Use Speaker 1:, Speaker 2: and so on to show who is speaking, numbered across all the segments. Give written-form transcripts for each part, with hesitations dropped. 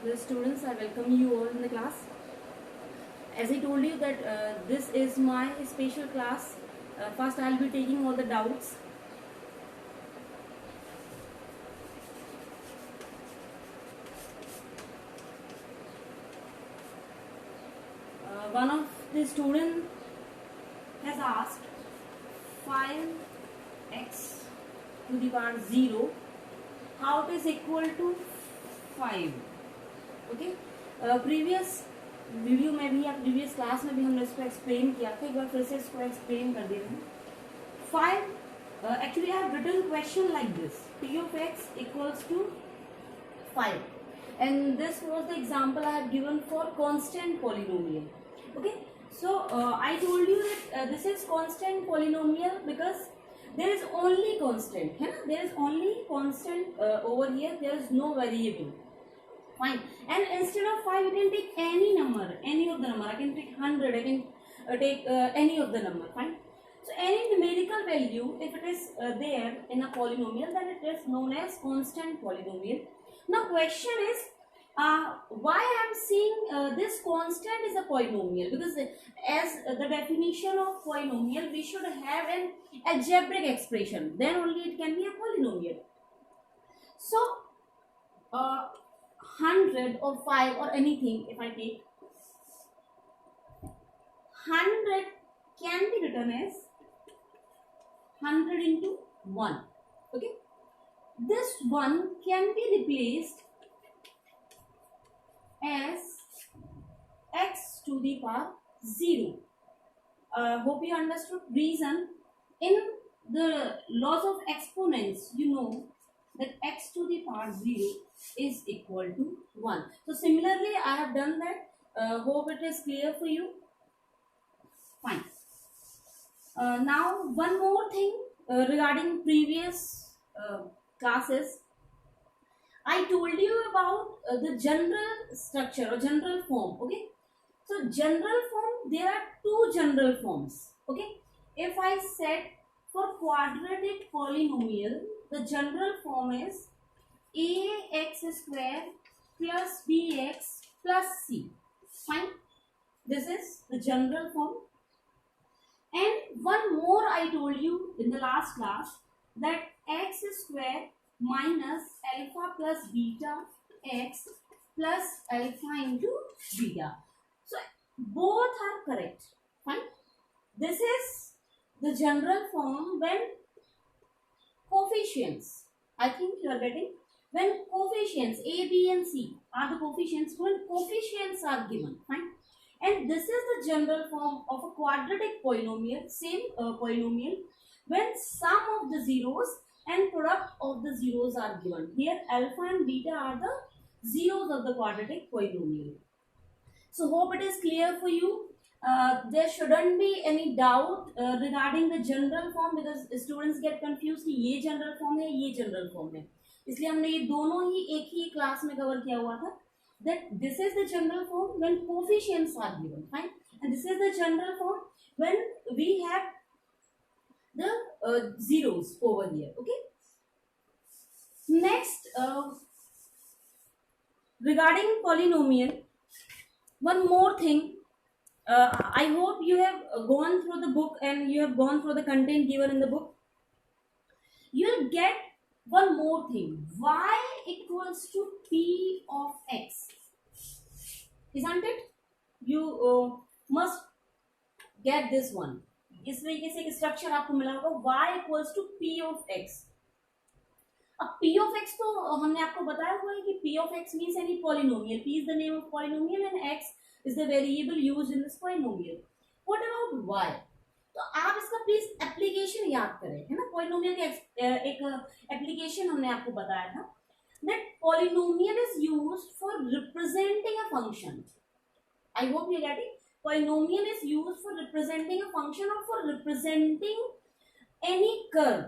Speaker 1: The students, I welcome you all in the class. As I told you that this is my special class. First I'll be taking all the doubts. One of the student has asked 5x to the power 0, how it is equal to 5. Okay previous video में भी या previous class में भी हमने इसको explain किया था. एक बार फिर से इसको एक्सप्लेन कर दे रहे हैं. 5 actually I have written question like this, p of x equals to 5, and this was the example I have given for constant polynomial. Okay, so I told you that this is constant polynomial because there is only constant, है ना, there is only constant over here, there is no variable. Fine, and instead of 5 you can take any number, any of the number. I can take 100, I can take any of the number. Fine, so any numerical value, if it is there in a polynomial, then it is known as constant polynomial. Now question is why I am saying this constant is a polynomial, because as the definition of polynomial we should have an algebraic expression, then only it can be a polynomial. So 100 or 5 or anything, if I take 100 can be written as 100 into 1. Okay, this 1 can be replaced as x to the power 0. Hope you understood. Reason, in the laws of exponents you know that x to the power 0 is equal to 1. So similarly I have done that. Hope it is clear for you. Fine. Now one more thing regarding previous classes. I told you about the general structure or general form. Okay, so general form, there are two general forms. Okay, if I said for quadratic polynomial, the general form is ax square plus bx plus c. Fine, this is the general form. And one more I told you in the last class, that x square minus alpha plus beta x plus alpha into beta. So both are correct. Fine, this is the general form when coefficients, I think you are getting, when coefficients a, b and c are the coefficients, when coefficients are given. Fine, and this is the general form of a quadratic polynomial, same polynomial, when sum of the zeros and product of the zeros are given. Here alpha and beta are the zeros of the quadratic polynomial. So hope it is clear for you. There shouldn't be any doubt regarding the general form, because students get confused कि ये general form है, ये general form है. इसलिए हमने ये दोनों ही एक ही क्लास में कवर किया हुआ था. That this is the general form when coefficients are given. Fine, and this is the general form when we have the zeros over here. Okay. Next, regarding polynomial, one more thing. I hope you have gone through the book and you have gone through the content given in the book. You will get one more thing. Y equals to p of x. Isn't it? You must get this one. इस तरीके से एक structure आपको मिला होगा, y equals to p of x. अब p of x तो हमने आपको बताया हुआ है कि p of x means any polynomial. P is the name of polynomial and x is the variable used in this polynomial. What about y? तो आप इसका प्लीज एप्लीकेशन याद करें, है ना. पॉलिनोमियल का एक एप्लीकेशन हमने आपको बताया था, that polynomial is used for representing a function. I hope you get it. Polynomial is used for representing a function or for representing any curve.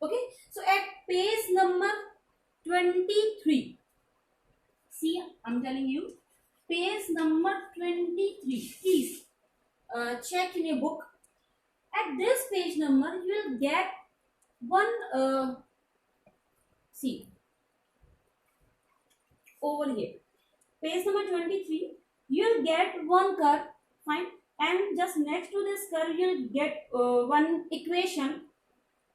Speaker 1: Okay, so at page number 23, see, I'm telling you, page number 23, please check in your book. At this page number you will get one see over here, Page number 23. You'll get one curve, fine, and just next to this curve you'll get one equation.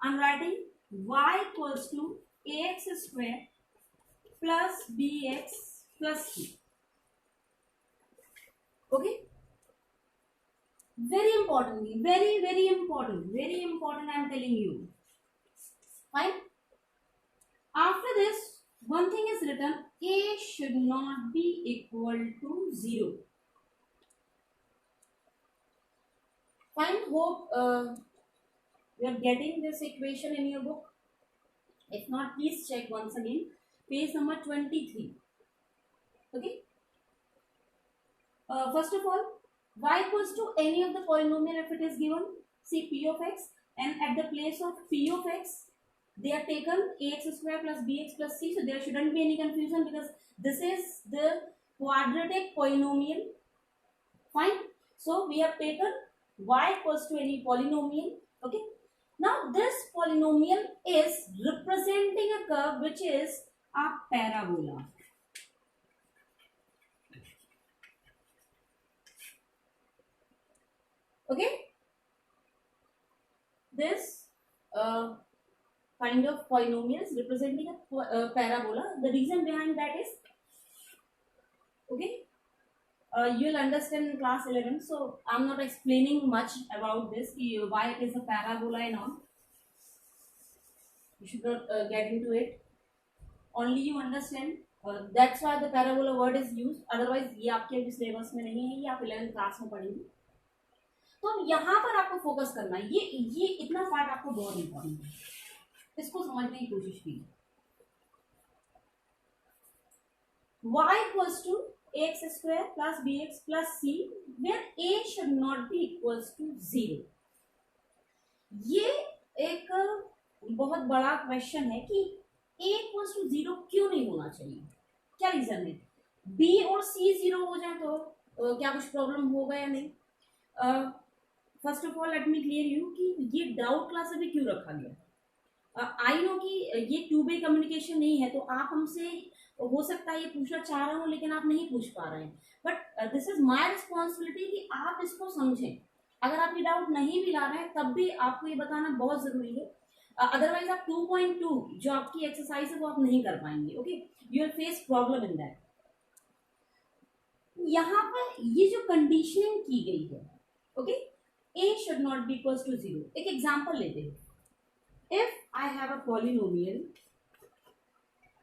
Speaker 1: I'm writing y equals to ax square plus bx plus c. Okay. Very importantly, very important. I'm telling you. Fine. After this, one thing is written: a should not be equal to 0. Fine. Hope you are getting this equation in your book. If not, please check once again. Page number 23. Okay. First of all, y equals to any of the polynomial if it is given. See p of x, and at the place of p of x, they are taken ax square plus bx plus c. So there shouldn't be any confusion because this is the quadratic polynomial. Fine. So we have taken y equals to any polynomial. Okay. Now this polynomial is representing a curve which is a parabola. Okay. This kind of polynomials representing a parabola. The reason behind that is, okay, you'll understand in class 11. So I'm not explaining much about this, why it is a parabola and all. You should not get into it. Only you understand. That's why the parabola word is used. Otherwise ये आपके syllabus में नहीं है, ये आप 11th class में पढ़ेंगे. तो अब यहाँ पर आपको फोकस करना है. ये इतना पार्ट आपको बहुत इंपॉर्टेंट है, इसको समझने की कोशिश कीजिए. y equals to ax square plus bx plus c where a should not be equals to 0. ये एक बहुत बड़ा क्वेश्चन है कि a equals to 0 क्यों नहीं होना चाहिए. क्या रीजन है? b और c 0 हो जाए तो क्या कुछ प्रॉब्लम होगा या नहीं? First of all let me clear you कि ये डाउट क्लास अभी क्यों रखा गया. आई नो कि ये टू वे कम्युनिकेशन नहीं है, तो आप हमसे हो सकता है ये पूछना चाह रहे हो लेकिन आप नहीं पूछ पा रहे हैं. But this is my responsibility कि आप इसको समझें. अगर आप ये डाउट नहीं भी ला रहे हैं तब भी आपको ये बताना बहुत जरूरी है. अदरवाइज आप 2.2 जो आपकी एक्सरसाइज है वो आप नहीं कर पाएंगे. Okay, you will face problem in that. यहाँ पर ये जो कंडीशनिंग की गई है, okay, a should not be equals to 0. एक एग्जांपल लेते हैं. If I have a polynomial,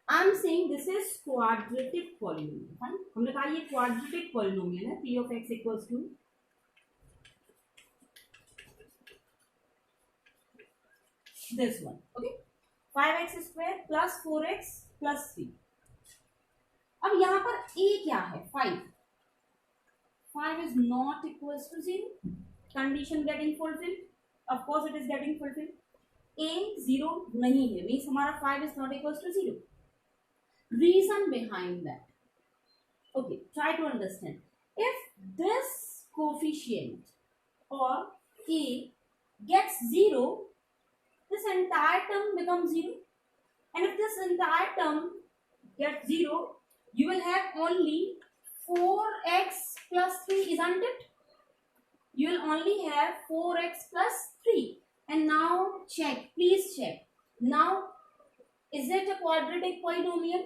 Speaker 1: I'm saying this is quadratic polynomial. Fine. हमने कहा ये quadratic polynomial है. P of x equals to this one. Okay. 5x square plus 4x plus 3. अब यहाँ पर a क्या है? 5. 5 is not equals to 0. Condition getting fulfilled. Of course, it is getting fulfilled. A 0 नहीं है, means हमारा 5 is not equals to 0. Reason behind that. Okay, try to understand. If this coefficient or a gets 0, this entire term becomes 0. And if this entire term gets 0, you will have only 4x plus 3, isn't it? You will only have 4x plus 3. And now check, please check. Now, is it a quadratic polynomial?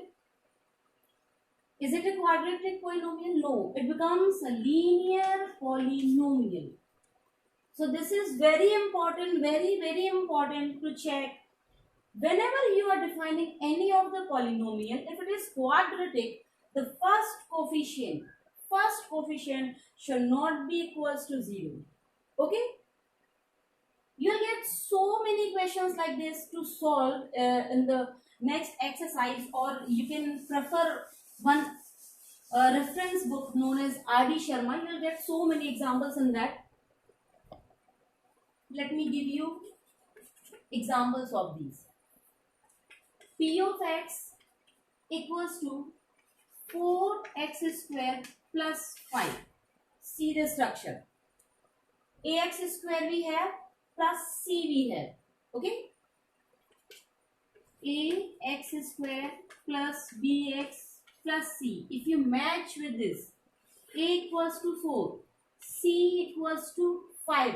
Speaker 1: Is it a quadratic polynomial? No, it becomes a linear polynomial. So this is very important, very important to check. Whenever you are defining any of the polynomial, if it is quadratic, the first coefficient should not be equals to 0. Okay? You will get so many questions like this to solve in the next exercise, or you can prefer one reference book known as R.D. Sharma. You will get so many examples in that. Let me give you examples of these. P of x equals to 4x square plus 5. See the structure. Ax square we have plus c we have. Okay. Ax square plus bx plus c. If you match with this, a equals to 4, c equals to 5,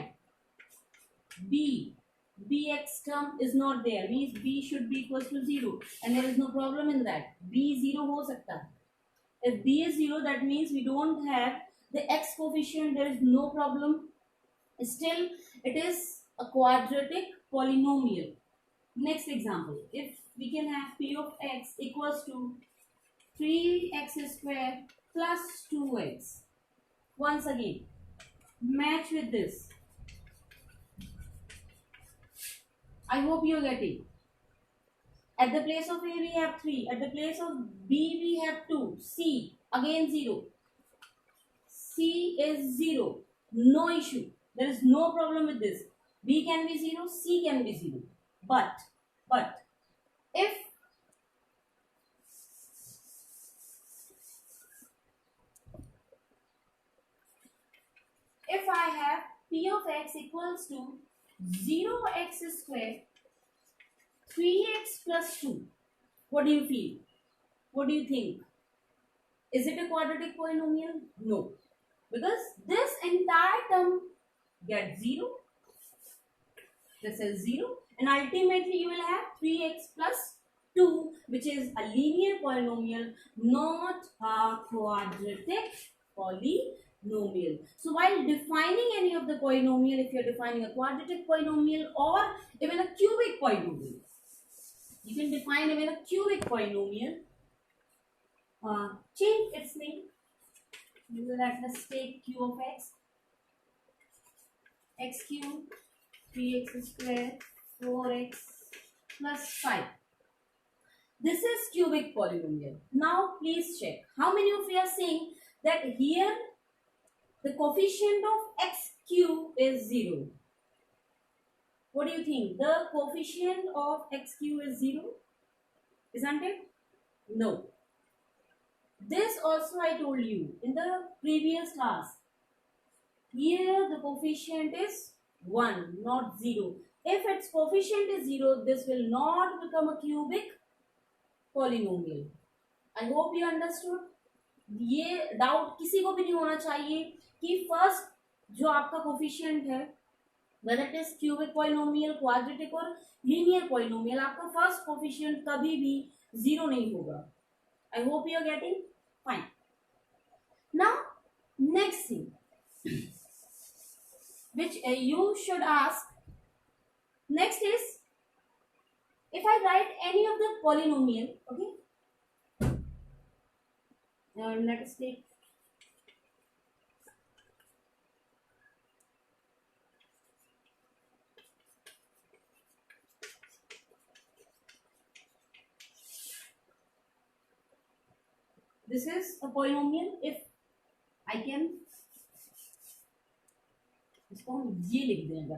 Speaker 1: bx term is not there, means b should be equals to 0, and there is no problem in that. b 0 हो सकता है. If b is 0, that means we don't have the x coefficient, there is no problem. Still, it is a quadratic polynomial. Next example, if we can have p of x equals to 3x square plus 2x. Once again, match with this. I hope you are getting. At the place of a we have 3, at the place of b we have 2, c again 0, c is 0, no issue, there is no problem with this. b can be 0, c can be 0, but if I have p of x equals to 0x square 3x plus 2, what do you feel? What do you think? Is it a quadratic polynomial? No, because this entire term gets 0, this is 0, and ultimately you will have 3x plus 2, which is a linear polynomial, not a quadratic polynomial. So while defining any of the polynomial, if you are defining a quadratic polynomial or even a cubic polynomial, you can define even a cubic polynomial, change its name. Let us take q of x, x cube 3x square 4x plus 5. This is cubic polynomial. Now please check how many of you are saying that here the coefficient of x cube is 0. What do you think? The coefficient of x cube is 0, isn't it? No. This also I told you in the previous class. Here the coefficient is 1, not 0. If its coefficient is 0, this will not become a cubic polynomial. I hope you understood. ये doubt किसी को भी नहीं होना चाहिए कि first जो आपका कोफिशिएंट है, whether it is cubic polynomial, quadratic और linear polynomial, आपका फर्स्ट कोफिशिएंट कभी भी 0 नहीं होगा. I hope you are getting fine. Now next thing which you should ask next is, if I write any of the polynomial, okay, let us take this is a polynomial. If I can इसको हम ये लिख देंगे,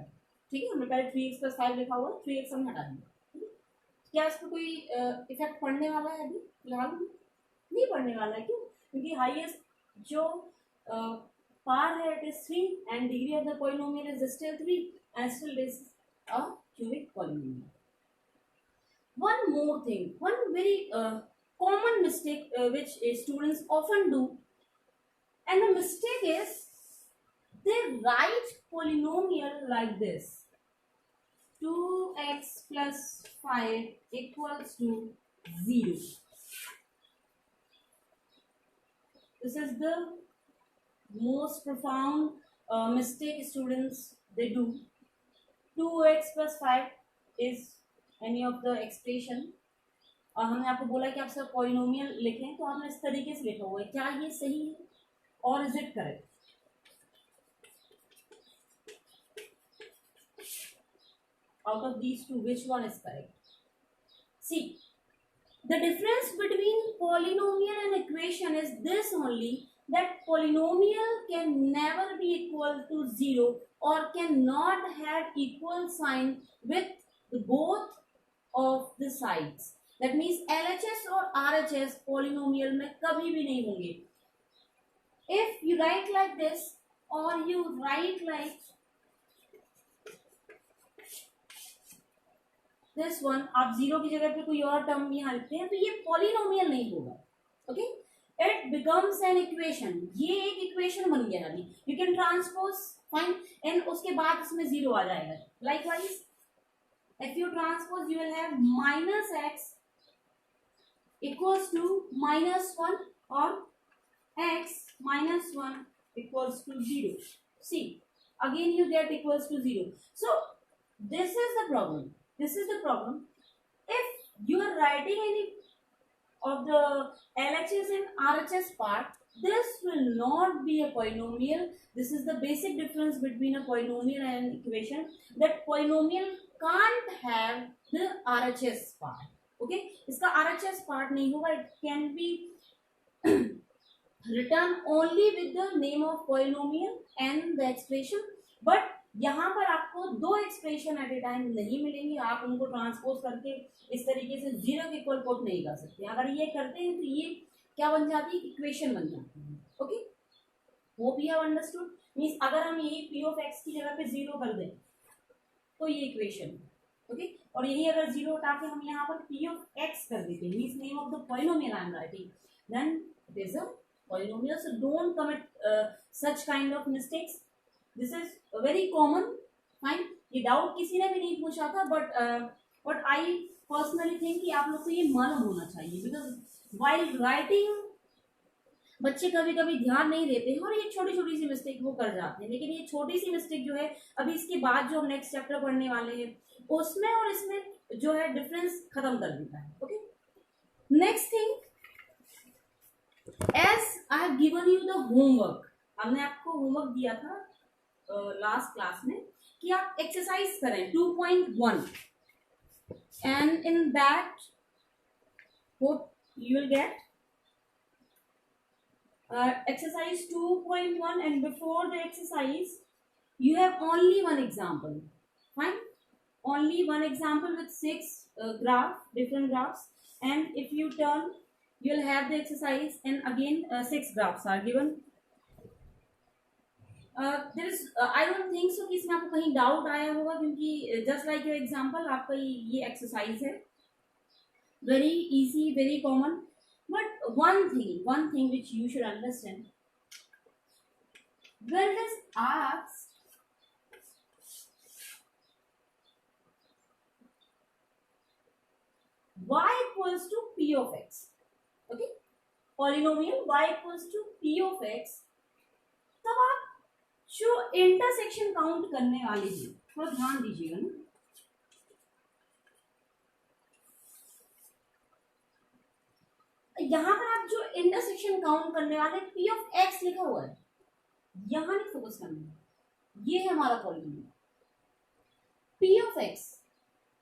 Speaker 1: ठीक है, हमने पहले 3x plus 5 लिखा हुआ, 3x हम हटा देंगे. क्या इस पर कोई इफेक्ट पड़ने वाला है? अभी फिलहाल नहीं पड़ने वाला है. क्यों? क्योंकि हाईएस्ट जो पार है it is 3 and degree of the polynomial is still 3 and still this a cubic polynomial. One more thing, one very common mistake which students often do, and the mistake is they write polynomial like this: 2x plus 5 equals to 0. This is the most profound mistake students they do. 2x plus 5 is any of the expression. और हमने आपको बोला कि आप सब polynomial लिखें, तो आपने इस तरीके से लिखा हुआ है. क्या ये सही है और is it correct? Out of these two, which one is correct? See, the difference between polynomial and equation is this only, that polynomial can never be equal to 0 or cannot have equal sign with both of the sides. That means LHS और RHS polynomial में कभी भी नहीं होंगे. If you write like this or you write like this one, आप 0 की जगह पे कोई और टर्म यहाँ लिखते हैं, तो ये पॉलिनोमियल नहीं होगा. Okay, it becomes an equation, ये एक इक्वेशन बन गया अभी, you can transpose fine, and उसके बाद इसमें जीरो आ जाएगा. Likewise if you transpose you will have minus x equals to -1 or x -1 equals to 0. See, again you get equals to 0. So this is the problem, this is the problem. If you are writing any of the LHS and RHS part, this will not be a polynomial. This is the basic difference between a polynomial and an equation, that polynomial can't have the RHS part. Okay, इसका RHS part नहीं होगा. It can be written only with the name of polynomial and the expression. But यहाँ पर आपको दो expression eight ए time नहीं मिलेंगी. आप उनको ट्रांसपोज करके इस तरीके से जीरो के इक्वल पुट नहीं कर सकते. अगर ये करते हैं तो ये क्या बन जाती है, इक्वेशन बन जाती है. Okay, hope you have understood. Means अगर हम यही पी ऑफ एक्स की जगह पे जीरो कर दें तो ये इक्वेशन. ओके, और यही अगर जीरो हटा के हम यहाँ पर पी ऑफ एक्स कर देते हैं, means name of the polynomial I am writing, then it is a polynomial. So don't commit such kind of mistakes. This is very common. Fine, ये डाउट किसी ने भी नहीं पूछा था, बट आई पर्सनली थिंक कि आप लोग को ये मालूम होना चाहिए, बिकॉज वाइल राइटिंग बच्चे कभी कभी ध्यान नहीं देते हैं और ये छोटी छोटी सी मिस्टेक वो कर जाते हैं. लेकिन ये छोटी सी मिस्टेक जो है अभी इसके बाद जो हम नेक्स्ट चैप्टर पढ़ने वाले हैं उसमें और इसमें जो है डिफरेंस खत्म कर देता है. Okay, next thing, as I have given you the homework, हमने आपको होमवर्क दिया था लास्ट क्लास में कि आप एक्सरसाइज करें 2.1 and in that hope you will get exercise 2.1, and before the exercise you have only one example. Fine, only one example with 6 different graphs, and if you turn you'll have the exercise, and again 6 graphs are given. there is I don't think so कि इसमें आपको कहीं doubt आया होगा, क्योंकि just like your example आपका ये exercise है, very easy, very common. But one thing which you should understand, when it is asked y equals to p of x, okay, polynomial y equals to p of x, तब आप जो intersection count करने वाले हैं थोड़ा ध्यान दीजिएगा ना. यहाँ पर आप जो इंटरसेक्शन काउंट करने वाले पी ऑफ एक्स लिखा हुआ है, यहां नहीं फोकस करना है. ये है हमारा polynomial P of x,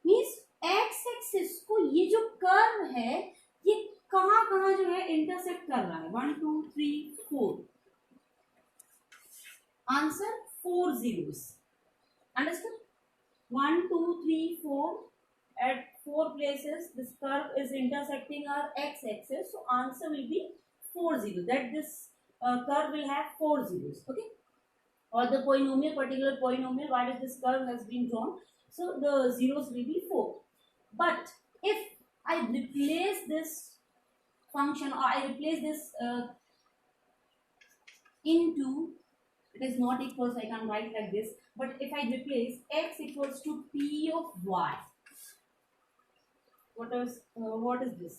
Speaker 1: means x axis को ये जो कर्व है ये कहां कहां जो है इंटरसेक्ट कर रहा है. 1 2 3 4, answer 4 zeros. Understood? 1 2 3 4, at 4 places this curve is intersecting our x-axis, so answer will be 4 zeros, that this curve will have 4 zeros. Okay, or the polynomial, particular polynomial while this curve has been drawn, so the zeros will be 4. But if I replace this function, or I replace this into, it is not equal, so I can write like this, but if I replace x equals to p of y, what is this?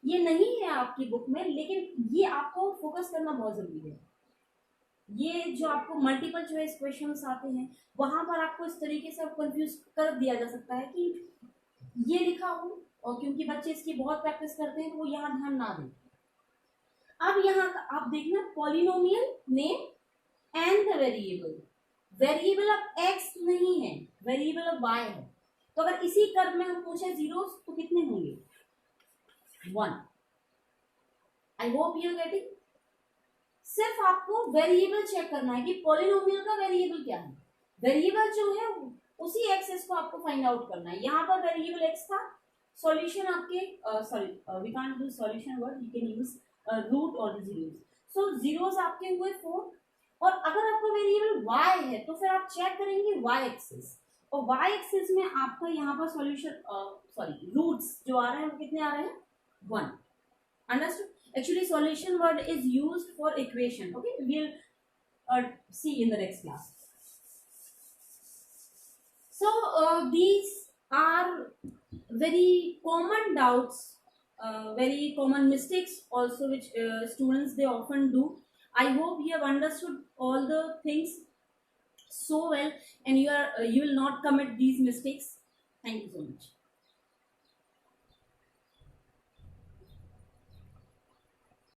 Speaker 1: ये नहीं है आपकी book में, लेकिन ये आपको focus करना बहुत जरूरी है. ये जो आपको मल्टीपल चॉइस क्वेश्चंस आते हैं वहां पर आपको इस तरीके से कंफ्यूज कर दिया जा सकता है कि ये लिखा हो, और क्योंकि बच्चे इसकी बहुत प्रैक्टिस करते हैं तो वो यहाँ ध्यान ना दें. अब यहाँ आप देखना, polynomial name and the variable of x नहीं है, वेरिएबल ऑफ वाई है. तो अगर इसी कर्व में हम पूछे जीरोस तो कितने होंगे? 1. I hope you are getting. सिर्फ आपको वेरिएबल चेक करना है कि पॉलिनोमियल का वेरिएबल क्या है. वेरिएबल जो है उसी एक्सेस को आपको फाइंड आउट करना है. यहाँ पर वेरिएबल एक्स था, सॉल्यूशन आपके we can't do solution word, you can use root और जीरोस. सो जीरोस आपके हुए 4, और अगर आपको वेरिएबल y है तो फिर आप चेक करेंगे y एक्सिस, और y एक्सिस में आपका यहाँ पर सॉल्यूशन रूट्स जो आ रहे हैं वो कितने आ रहे हैं? 1. Understood? Actually, solution word is used for equation. Okay, we'll see in the next class. So these are very common doubts, very common mistakes also, which students they often do. I hope you have understood all the things so well, and you will not commit these mistakes. Thank you so much.